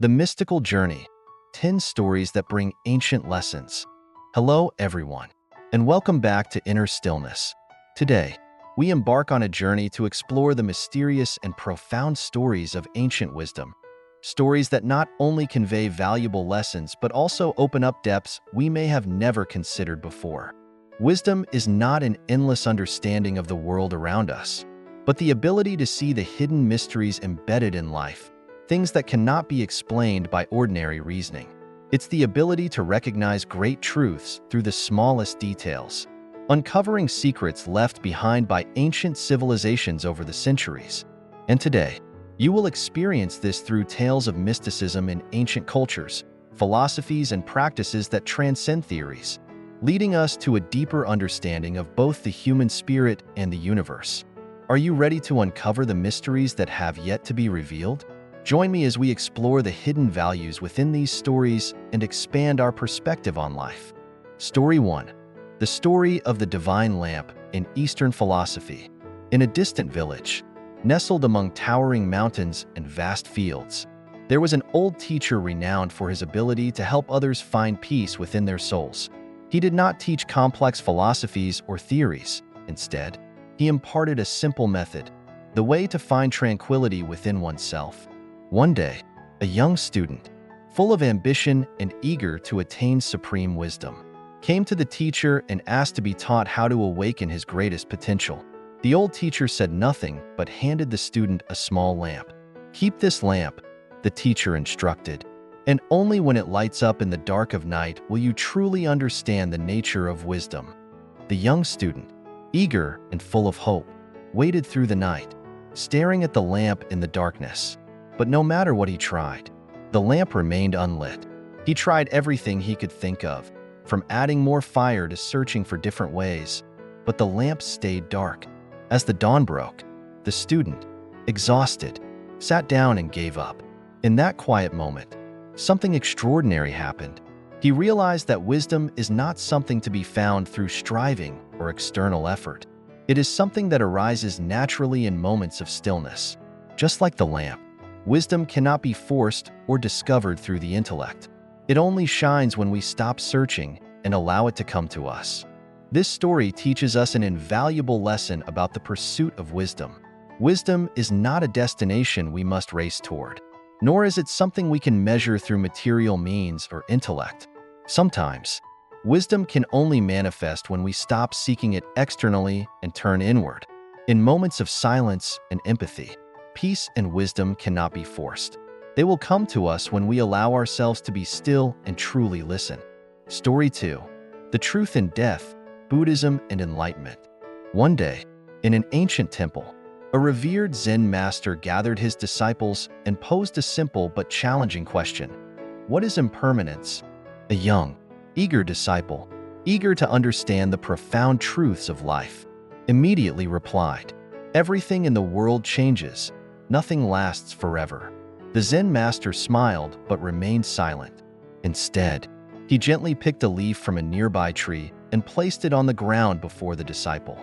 The Mystical Journey, 10 Stories That Bring Ancient Lessons. Hello, everyone, and welcome back to Inner Stillness. Today, we embark on a journey to explore the mysterious and profound stories of ancient wisdom. Stories that not only convey valuable lessons but also open up depths we may have never considered before. Wisdom is not an endless understanding of the world around us, but the ability to see the hidden mysteries embedded in life, things that cannot be explained by ordinary reasoning. It's the ability to recognize great truths through the smallest details, uncovering secrets left behind by ancient civilizations over the centuries. And today, you will experience this through tales of mysticism in ancient cultures, philosophies and practices that transcend theories, leading us to a deeper understanding of both the human spirit and the universe. Are you ready to uncover the mysteries that have yet to be revealed? Join me as we explore the hidden values within these stories and expand our perspective on life. Story 1. The Story of the Divine Lamp in Eastern Philosophy. In a distant village, nestled among towering mountains and vast fields, there was an old teacher renowned for his ability to help others find peace within their souls. He did not teach complex philosophies or theories. Instead, he imparted a simple method, the way to find tranquility within oneself. One day, a young student, full of ambition and eager to attain supreme wisdom, came to the teacher and asked to be taught how to awaken his greatest potential. The old teacher said nothing but handed the student a small lamp. "Keep this lamp," the teacher instructed, "and only when it lights up in the dark of night will you truly understand the nature of wisdom." The young student, eager and full of hope, waited through the night, staring at the lamp in the darkness. But no matter what he tried, the lamp remained unlit. He tried everything he could think of, from adding more fire to searching for different ways, but the lamp stayed dark. As the dawn broke, the student, exhausted, sat down and gave up. In that quiet moment, something extraordinary happened. He realized that wisdom is not something to be found through striving or external effort. It is something that arises naturally in moments of stillness. Just like the lamp, wisdom cannot be forced or discovered through the intellect. It only shines when we stop searching and allow it to come to us. This story teaches us an invaluable lesson about the pursuit of wisdom. Wisdom is not a destination we must race toward, nor is it something we can measure through material means or intellect. Sometimes, wisdom can only manifest when we stop seeking it externally and turn inward. In moments of silence and empathy, peace and wisdom cannot be forced. They will come to us when we allow ourselves to be still and truly listen. Story 2. The Truth in Death, Buddhism and Enlightenment. One day, in an ancient temple, a revered Zen master gathered his disciples and posed a simple but challenging question. What is impermanence? A young, eager disciple, eager to understand the profound truths of life, immediately replied, "Everything in the world changes. Nothing lasts forever." The Zen master smiled but remained silent. Instead, he gently picked a leaf from a nearby tree and placed it on the ground before the disciple.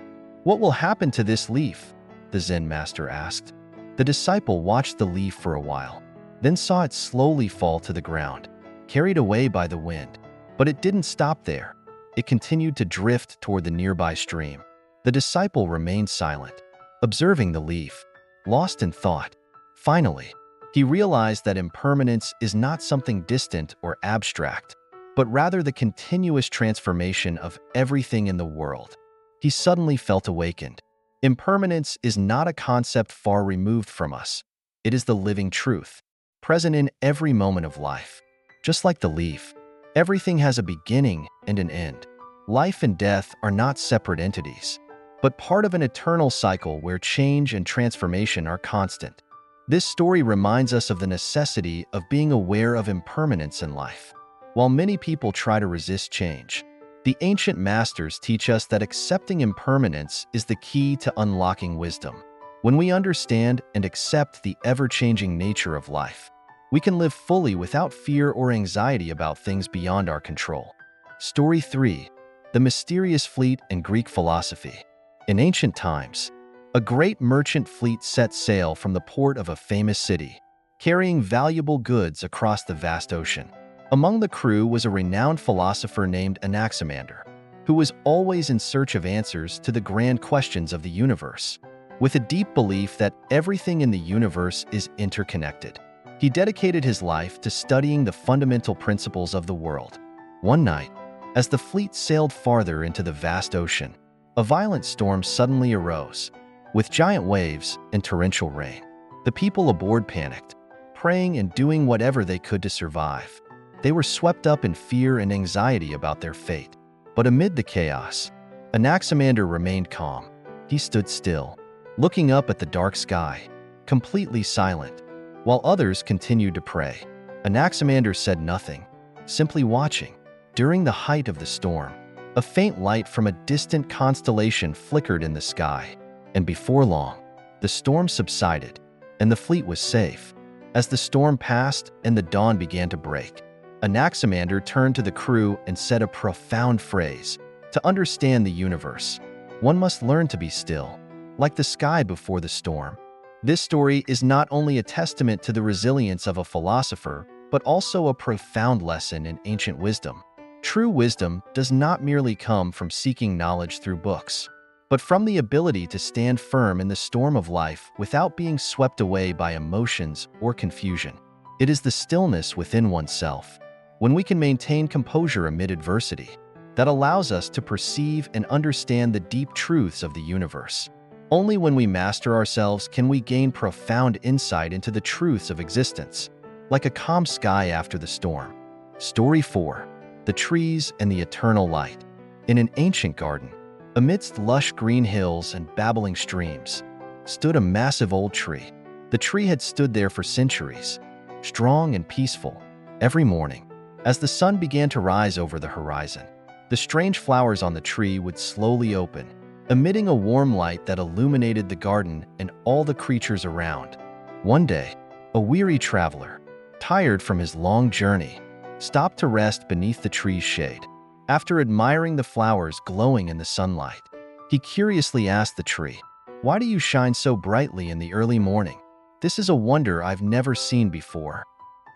"What will happen to this leaf?" the Zen master asked. The disciple watched the leaf for a while, then saw it slowly fall to the ground, carried away by the wind. But it didn't stop there. It continued to drift toward the nearby stream. The disciple remained silent, observing the leaf, lost in thought. Finally, he realized that impermanence is not something distant or abstract, but rather the continuous transformation of everything in the world. He suddenly felt awakened. Impermanence is not a concept far removed from us. It is the living truth, present in every moment of life. Just like the leaf, everything has a beginning and an end. Life and death are not separate entities, but part of an eternal cycle where change and transformation are constant. This story reminds us of the necessity of being aware of impermanence in life. While many people try to resist change, the ancient masters teach us that accepting impermanence is the key to unlocking wisdom. When we understand and accept the ever-changing nature of life, we can live fully without fear or anxiety about things beyond our control. Story 3. The Mysterious Fleet and Greek Philosophy. In ancient times, a great merchant fleet set sail from the port of a famous city. carrying valuable goods across the vast ocean. Among the crew was a renowned philosopher named Anaximander, who was always in search of answers to the grand questions of the universe. With a deep belief that everything in the universe is interconnected, he dedicated his life to studying the fundamental principles of the world. One night, as the fleet sailed farther into the vast ocean, a violent storm suddenly arose, with giant waves and torrential rain. The people aboard panicked, praying and doing whatever they could to survive. They were swept up in fear and anxiety about their fate. But amid the chaos, Anaximander remained calm. He stood still, looking up at the dark sky, completely silent, while others continued to pray. Anaximander said nothing, simply watching. During the height of the storm, a faint light from a distant constellation flickered in the sky, and before long, the storm subsided, and the fleet was safe. As the storm passed and the dawn began to break, Anaximander turned to the crew and said a profound phrase: "To understand the universe, one must learn to be still, like the sky before the storm." This story is not only a testament to the resilience of a philosopher, but also a profound lesson in ancient wisdom. True wisdom does not merely come from seeking knowledge through books, but from the ability to stand firm in the storm of life without being swept away by emotions or confusion. It is the stillness within oneself, when we can maintain composure amid adversity, that allows us to perceive and understand the deep truths of the universe. Only when we master ourselves can we gain profound insight into the truths of existence, like a calm sky after the storm. Story 4. The Trees and the Eternal Light. In an ancient garden, amidst lush green hills and babbling streams, stood a massive old tree. The tree had stood there for centuries, strong and peaceful. Every morning, as the sun began to rise over the horizon, the strange flowers on the tree would slowly open, emitting a warm light that illuminated the garden and all the creatures around. One day, a weary traveler, tired from his long journey, stopped to rest beneath the tree's shade. After admiring the flowers glowing in the sunlight, he curiously asked the tree, "Why do you shine so brightly in the early morning? This is a wonder I've never seen before."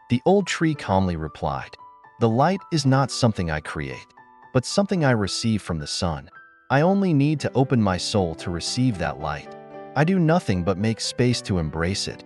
The old tree calmly replied, "The light is not something I create, but something I receive from the sun. I only need to open my soul to receive that light. I do nothing but make space to embrace it."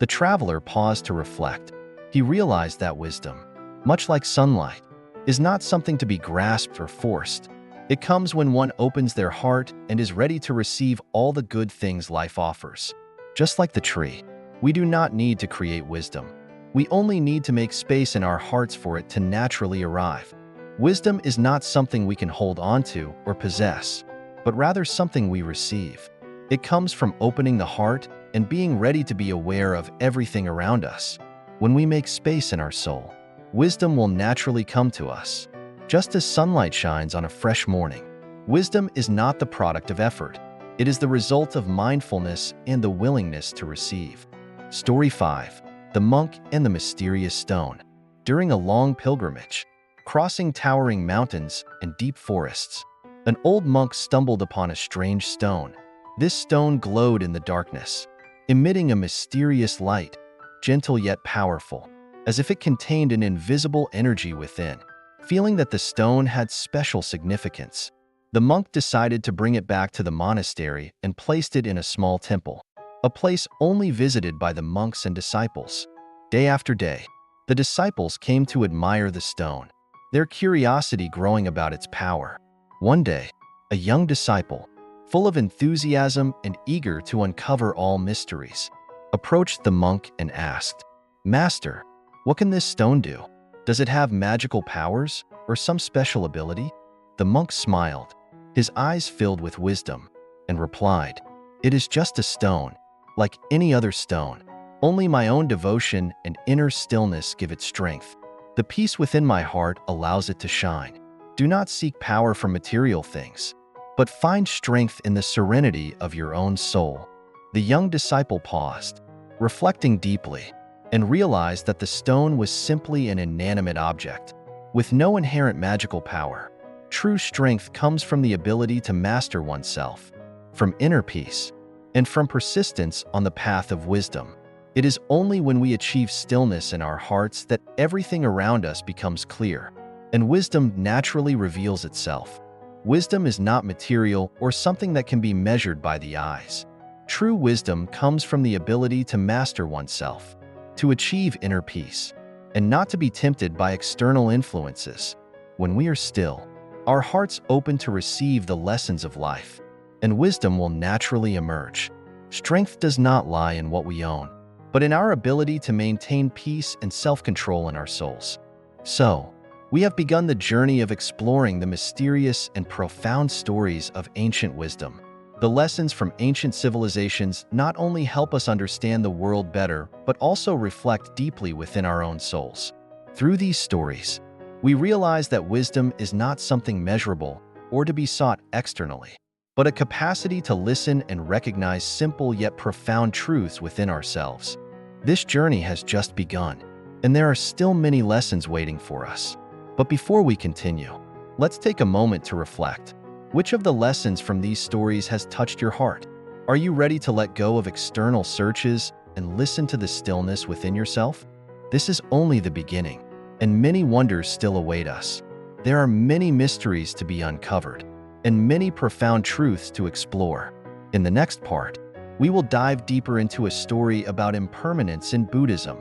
The traveler paused to reflect. He realized that wisdom, much like sunlight, is not something to be grasped or forced. It comes when one opens their heart and is ready to receive all the good things life offers. Just like the tree, we do not need to create wisdom. We only need to make space in our hearts for it to naturally arrive. Wisdom is not something we can hold onto or possess, but rather something we receive. It comes from opening the heart and being ready to be aware of everything around us. When we make space in our soul, wisdom will naturally come to us. Just as sunlight shines on a fresh morning, wisdom is not the product of effort. It is the result of mindfulness and the willingness to receive. Story 5. The Monk and the Mysterious Stone. During a long pilgrimage, crossing towering mountains and deep forests, an old monk stumbled upon a strange stone. This stone glowed in the darkness, emitting a mysterious light, gentle yet powerful, as if it contained an invisible energy within. Feeling that the stone had special significance, the monk decided to bring it back to the monastery and placed it in a small temple, a place only visited by the monks and disciples. Day after day, the disciples came to admire the stone, their curiosity growing about its power. One day, a young disciple, full of enthusiasm and eager to uncover all mysteries, approached the monk and asked, "Master, what can this stone do? Does it have magical powers or some special ability?" The monk smiled, his eyes filled with wisdom, and replied, "It is just a stone, like any other stone. Only my own devotion and inner stillness give it strength. The peace within my heart allows it to shine. Do not seek power from material things, but find strength in the serenity of your own soul." The young disciple paused, reflecting deeply, and realized that the stone was simply an inanimate object, with no inherent magical power. True strength comes from the ability to master oneself, from inner peace, and from persistence on the path of wisdom. It is only when we achieve stillness in our hearts that everything around us becomes clear, and wisdom naturally reveals itself. Wisdom is not material or something that can be measured by the eyes. True wisdom comes from the ability to master oneself, to achieve inner peace, and not to be tempted by external influences. When we are still, our hearts open to receive the lessons of life, and wisdom will naturally emerge. Strength does not lie in what we own, but in our ability to maintain peace and self-control in our souls. So, we have begun the journey of exploring the mysterious and profound stories of ancient wisdom. The lessons from ancient civilizations not only help us understand the world better, but also reflect deeply within our own souls. Through these stories, we realize that wisdom is not something measurable or to be sought externally, but a capacity to listen and recognize simple yet profound truths within ourselves. This journey has just begun, and there are still many lessons waiting for us. But before we continue, let's take a moment to reflect. Which of the lessons from these stories has touched your heart? Are you ready to let go of external searches and listen to the stillness within yourself? This is only the beginning, and many wonders still await us. There are many mysteries to be uncovered, and many profound truths to explore. In the next part, we will dive deeper into a story about impermanence in Buddhism,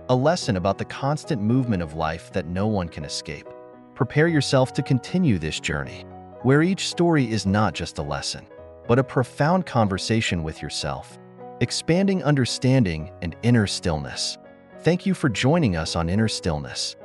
a lesson about the constant movement of life that no one can escape. Prepare yourself to continue this journey, where each story is not just a lesson, but a profound conversation with yourself, expanding understanding and inner stillness. Thank you for joining us on Inner Stillness.